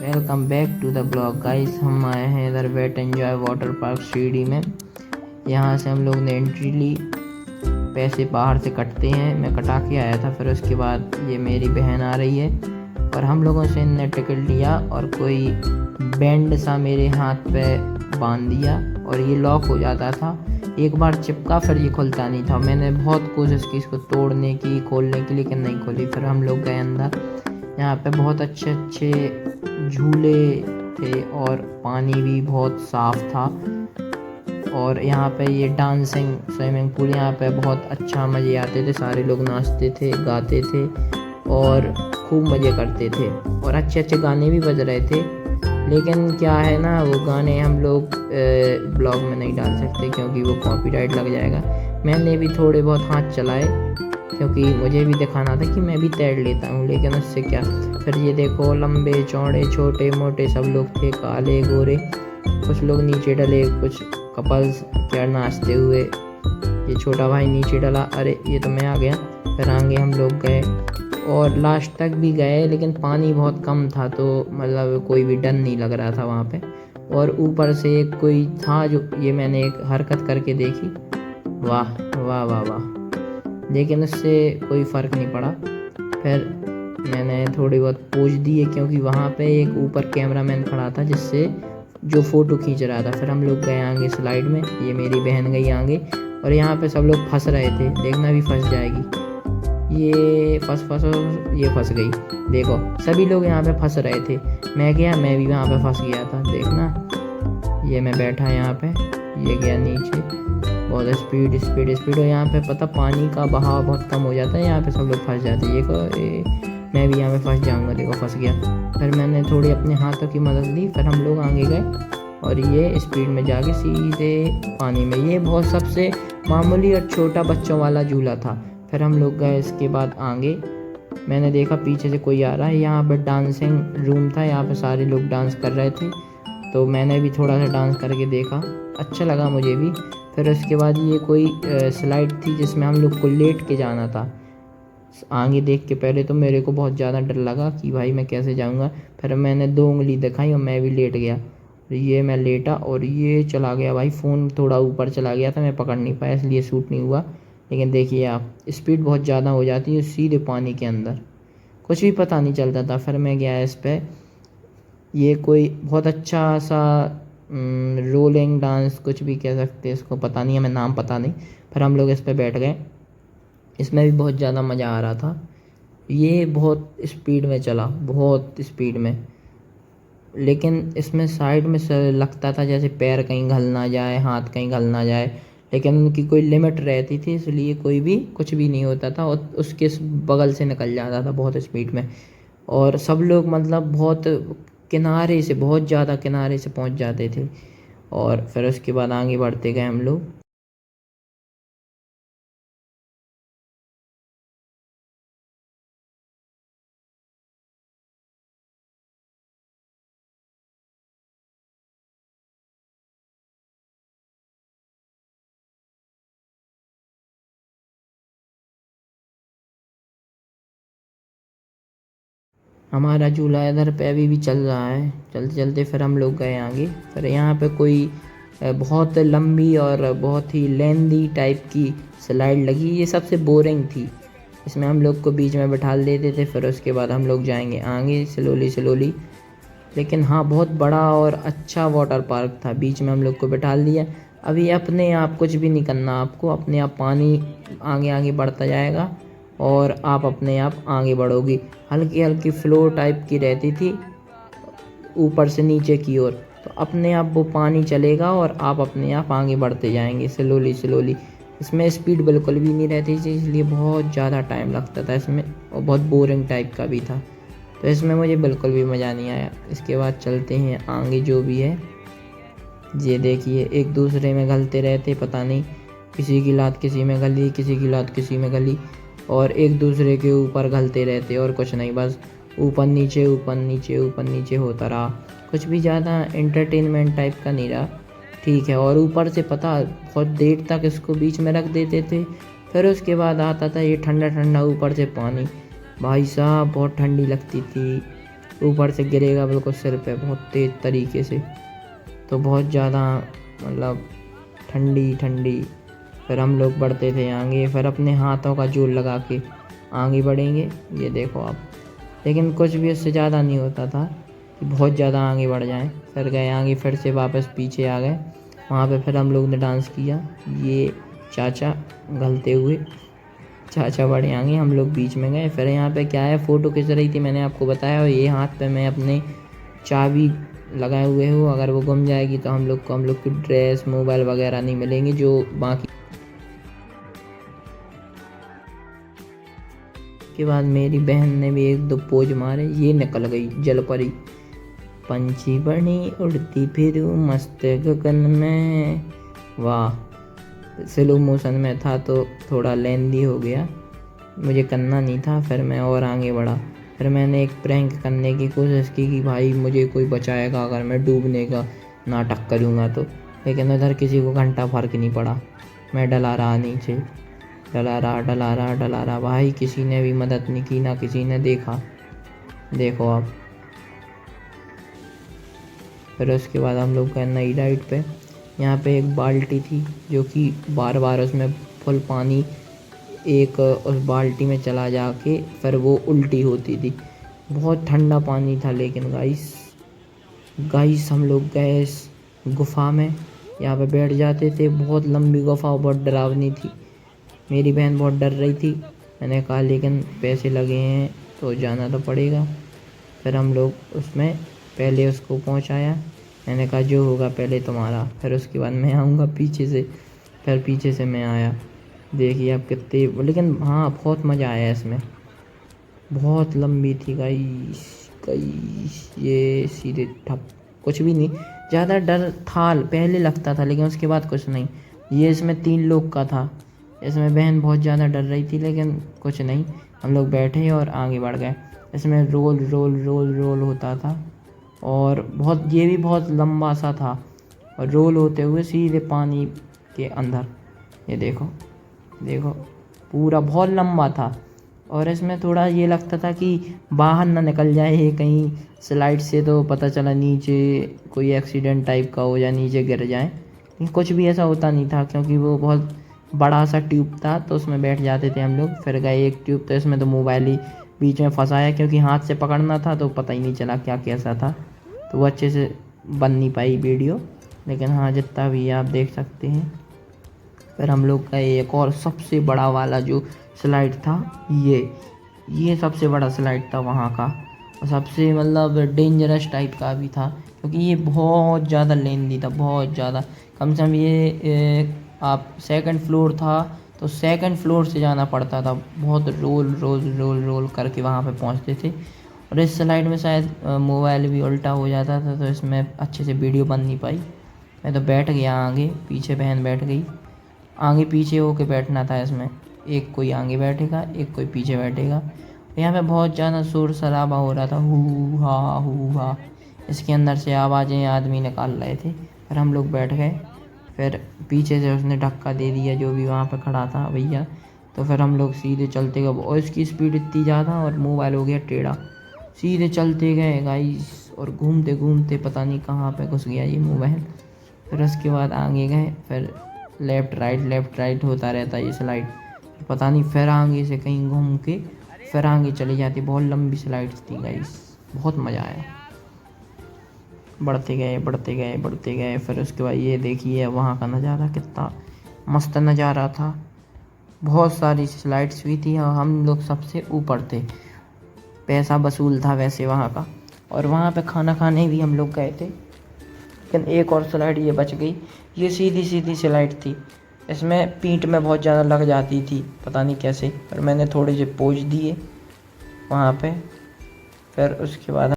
Welcome back to the blog guys. हम आए हैं इधर wet enjoy water park Shirdi में। यहाँ से हम लोग ने एंट्री ली, पैसे बाहर से कटते हैं, मैं कटा के आया था। फिर उसके बाद ये मेरी बहन आ रही है और हम लोगों से इनने टिकट लिया और कोई बैंड सा मेरे हाथ पे बांध दिया और ये लॉक हो जाता था। एक बार चिपका फिर ये खुलता नहीं था। मैंने बहुत कोशिश की इसको तोड़ने की, खोलने की, लेकिन नहीं खोली। फिर हम लोग गए अंदर। यहाँ पे बहुत अच्छे अच्छे झूले थे और पानी भी बहुत साफ था। और यहाँ पे ये डांसिंग स्विमिंग पूल, यहाँ पे बहुत अच्छा मज़े आते थे। सारे लोग नाचते थे, गाते थे और खूब मज़े करते थे और अच्छे अच्छे गाने भी बज रहे थे। लेकिन क्या है ना, वो गाने हम लोग ब्लॉग में नहीं डाल सकते क्योंकि वो कॉपीराइट लग जाएगा। मैंने भी थोड़े बहुत हाथ चलाए क्योंकि मुझे भी दिखाना था कि मैं भी तैर लेता हूँ, लेकिन उससे क्या। फिर ये देखो, लंबे चौड़े छोटे मोटे सब लोग थे, काले गोरे। कुछ लोग नीचे डले, कुछ कपल्स क्या नाचते हुए। ये छोटा भाई नीचे डला, अरे ये तो मैं आ गया। फिर आगे हम लोग गए और लास्ट तक भी गए, लेकिन पानी बहुत कम था तो मतलब कोई भी डर नहीं लग रहा था वहाँ पे। और ऊपर से एक कोई था जो, ये मैंने एक हरकत करके देखी, वाह वाह वाह वाह, लेकिन उससे कोई फ़र्क नहीं पड़ा। फिर मैंने थोड़ी बहुत पोज दिए क्योंकि वहाँ पे एक ऊपर कैमरामैन खड़ा था जिससे जो फ़ोटो खींच रहा था। फिर हम लोग गए आगे स्लाइड में, ये मेरी बहन गई आगे और यहाँ पे सब लोग फंस रहे थे, देखना भी फंस जाएगी। ये फंस ये फंस गई। देखो सभी लोग यहाँ पे फंस रहे थे, मैं गया, मैं भी वहाँ पे फंस गया था। देखना, ये मैं बैठा यहाँ पे, ये गया नीचे। बहुत स्पीड स्पीड स्पीड, और यहाँ पे पता पानी का बहाव बहुत कम हो जाता है, यहाँ पे सब लोग फंस जाते हैं। मैं भी यहाँ पे फंस जाऊँगा, देखो फंस गया। फिर मैंने थोड़ी अपने हाथों की मदद ली, फिर हम लोग आगे गए और ये स्पीड में जाके सीधे पानी में। ये बहुत सबसे मामूली और छोटा बच्चों वाला झूला था। फिर हम लोग गए इसके बाद आगे, मैंने देखा पीछे से कोई आ रहा है। यहाँ पर डांसिंग रूम था, यहाँ पे सारे लोग डांस कर रहे थे तो मैंने भी थोड़ा सा डांस करके देखा, अच्छा लगा मुझे भी। फिर उसके बाद ये कोई स्लाइड थी जिसमें हम लोग को लेट के जाना था। आगे देख के पहले तो मेरे को बहुत ज़्यादा डर लगा कि भाई मैं कैसे जाऊंगा। फिर मैंने 2 उंगली दिखाई और मैं भी लेट गया। ये मैं लेटा और ये चला गया भाई, फ़ोन थोड़ा ऊपर चला गया था, मैं पकड़ नहीं पाया इसलिए शूट नहीं हुआ। लेकिन देखिए आप, स्पीड बहुत ज़्यादा हो जाती है सीधे पानी के अंदर, कुछ भी पता नहीं चलता था। फिर मैं गया इस पर, ये कोई बहुत अच्छा सा रोलिंग डांस कुछ भी कह सकते हैं इसको, पता नहीं है, मैं नाम पता नहीं। फिर हम लोग इस पर बैठ गए, इसमें भी बहुत ज़्यादा मज़ा आ रहा था। ये बहुत स्पीड में चला, बहुत स्पीड में, लेकिन इसमें साइड में लगता था जैसे पैर कहीं घल ना जाए, हाथ कहीं घल ना जाए, लेकिन उनकी कोई लिमिट रहती थी, इसलिए कोई भी कुछ भी नहीं होता था और उसके बगल से निकल जाता था बहुत स्पीड में। और सब लोग मतलब बहुत किनारे से, बहुत ज़्यादा किनारे से पहुंच जाते थे। और फिर उसके बाद आगे बढ़ते गए हम लोग। हमारा झूला इधर पे अभी भी चल रहा है। चलते चलते फिर हम लोग गए आगे। फिर यहाँ पे कोई बहुत लंबी और बहुत ही लेंदी टाइप की स्लाइड लगी, ये सबसे बोरिंग थी। इसमें हम लोग को बीच में बैठा देते थे, फिर उसके बाद हम लोग जाएंगे आगे स्लोली स्लोली। लेकिन हाँ, बहुत बड़ा और अच्छा वाटर पार्क था, बीच में हम लोग को बैठा दिया। अभी अपने आप कुछ भी नहीं करना आपको, अपने आप पानी आगे आगे बढ़ता जाएगा और आप अपने आप आगे बढ़ोगी। हल्की हल्की फ्लो टाइप की रहती थी ऊपर से नीचे की ओर, तो अपने आप वो पानी चलेगा और आप अपने आप आगे बढ़ते जाएंगे स्लोली स्लोली। इसमें स्पीड बिल्कुल भी नहीं रहती थी, इसलिए बहुत ज़्यादा टाइम लगता था इसमें, और बहुत बोरिंग टाइप का भी था, तो इसमें मुझे बिल्कुल भी मज़ा नहीं आया। इसके बाद चलते हैं आगे जो भी है। ये देखिए, एक दूसरे में घलते रहते, पता नहीं किसी की लात किसी में गली, किसी की लात किसी में गली, और एक दूसरे के ऊपर घलते रहते और कुछ नहीं, बस ऊपर नीचे ऊपर नीचे ऊपर नीचे होता रहा। कुछ भी ज़्यादा एंटरटेनमेंट टाइप का नहीं रहा, ठीक है। और ऊपर से पता बहुत देर तक इसको बीच में रख देते थे, फिर उसके बाद आता था ये ठंडा ठंडा ऊपर से पानी, भाई साहब बहुत ठंडी लगती थी। ऊपर से गिरेगा बिल्कुल सिर पे बहुत तेज़ तरीके से, तो बहुत ज़्यादा मतलब ठंडी ठंडी। फिर हम लोग बढ़ते थे आगे, फिर अपने हाथों का जोर लगा के आगे बढ़ेंगे, ये देखो आप। लेकिन कुछ भी उससे ज़्यादा नहीं होता था कि बहुत ज़्यादा आगे बढ़ जाएं। फिर गए आगे, फिर से वापस पीछे आ गए। वहाँ पे फिर हम लोग ने डांस किया, ये चाचा गलते हुए, चाचा बढ़े आगे, हम लोग बीच में गए। फिर यहाँ पे क्या है, फ़ोटो खिंच रही थी, मैंने आपको बताया। और ये हाथ पे मैं अपने चाबी लगाए हुए हूँ, अगर वो गुम जाएगी तो हम लोग की ड्रेस मोबाइल वगैरह नहीं मिलेंगे जो बाकी। के बाद मेरी बहन ने भी एक दो पोज मारे, ये निकल गई जल परी। पंछी बनी उड़ती फिरूं मस्त गगन में, वाह। स्लो मोशन में था तो थोड़ा लेंदी हो गया, मुझे करना नहीं था। फिर मैं और आगे बढ़ा। फिर मैंने एक प्रैंक करने की कोशिश की कि भाई मुझे कोई बचाएगा अगर मैं डूबने का नाटक करूँगा तो। लेकिन उधर किसी को घंटा फर्क नहीं पड़ा, मैं डला रहा नीचे, डला रहा भाई। किसी ने भी मदद नहीं की, ना किसी ने देखा, देखो आप। फिर उसके बाद हम लोग गए नई राइड पे। यहाँ पे एक बाल्टी थी जो कि बार बार उसमें फुल पानी एक उस बाल्टी में चला जाके फिर वो उल्टी होती थी। बहुत ठंडा पानी था। लेकिन गाइस हम लोग गए इस गुफ़ा में, यहाँ पे बैठ जाते थे। बहुत लंबी गुफ़ा, बहुत डरावनी थी। मेरी बहन बहुत डर रही थी। मैंने कहा लेकिन पैसे लगे हैं तो जाना तो पड़ेगा। फिर हम लोग उसमें पहले उसको पहुंचाया। मैंने कहा जो होगा पहले तुम्हारा, फिर उसके बाद मैं आऊँगा पीछे से। फिर पीछे से मैं आया। देखिए आप कितने, लेकिन हाँ बहुत मज़ा आया इसमें। बहुत लंबी थी गाइस, ये सीधे ठप, कुछ भी नहीं। ज़्यादा डर था पहले लगता था, लेकिन उसके बाद कुछ नहीं। ये इसमें 3 लोग का था। इसमें बहन बहुत ज़्यादा डर रही थी, लेकिन कुछ नहीं, हम लोग बैठे और आगे बढ़ गए। इसमें रोल रोल रोल रोल होता था, और ये भी बहुत लंबा सा था, और रोल होते हुए सीधे पानी के अंदर। ये देखो पूरा बहुत लंबा था। और इसमें थोड़ा ये लगता था कि बाहर ना निकल जाए कहीं स्लाइड से, तो पता चला नीचे कोई एक्सीडेंट टाइप का हो या नीचे गिर जाए। लेकिन कुछ भी ऐसा होता नहीं था, क्योंकि वो बहुत बड़ा सा ट्यूब था, तो उसमें बैठ जाते थे हम लोग। फिर गए एक ट्यूब, तो इसमें तो मोबाइल ही बीच में फंसाया, क्योंकि हाथ से पकड़ना था तो पता ही नहीं चला क्या कैसा था, तो वो अच्छे से बन नहीं पाई वीडियो। लेकिन हाँ जितना भी आप देख सकते हैं। फिर हम लोग का एक और सबसे बड़ा वाला जो स्लाइड था, ये सबसे बड़ा स्लाइड था वहाँ का, और सबसे मतलब डेंजरस टाइप का भी था, क्योंकि ये बहुत ज़्यादा लेंदी था, बहुत ज़्यादा। कम से कम ये आप 2nd फ्लोर था, तो 2nd फ्लोर से जाना पड़ता था। बहुत रोल रोल रोल रोल करके वहाँ पे पहुँचते थे। और इस स्लाइड में शायद मोबाइल भी उल्टा हो जाता था, तो इसमें अच्छे से वीडियो बन नहीं पाई। मैं तो बैठ गया आगे, पीछे बहन बैठ गई। आगे पीछे होके बैठना था इसमें, एक कोई आगे बैठेगा, एक कोई पीछे बैठेगा। यहाँ पे बहुत ज़्यादा शोर शराबा हो रहा था, हू हा। इसके अंदर से आवाज़ें आदमी निकाल रहे थे। फिर हम लोग बैठ गए। फिर पीछे से उसने धक्का दे दिया जो भी वहाँ पे खड़ा था भैया, तो फिर हम लोग सीधे चलते गए। और इसकी स्पीड इतनी ज़्यादा, और मोबाइल हो गया टेढ़ा। सीधे चलते गए गाइस, और घूमते घूमते पता नहीं कहाँ पे घुस गया ये मोबाइल। फिर उसके बाद आगे गए। फिर लेफ़्ट राइट होता रहता है ये स्लाइड, पता नहीं। फिर आगे से कहीं घूम के फिर आगे चली जाती। बहुत लंबी स्लाइड थी गाइस, बहुत मज़ा आया। बढ़ते गए। फिर उसके बाद ये देखिए वहाँ का नज़ारा, कितना मस्त नज़ारा था। बहुत सारी स्लाइड्स भी थी, और हम लोग सबसे ऊपर थे। पैसा वसूल था वैसे वहाँ का। और वहाँ पे खाना खाने भी हम लोग गए थे। लेकिन एक और स्लाइड ये बच गई। ये सीधी स्लाइड थी, इसमें पीठ में बहुत ज़्यादा लग जाती थी, पता नहीं कैसे। पर मैंने थोड़े से पोज दिए वहाँ पे। फिर उसके बाद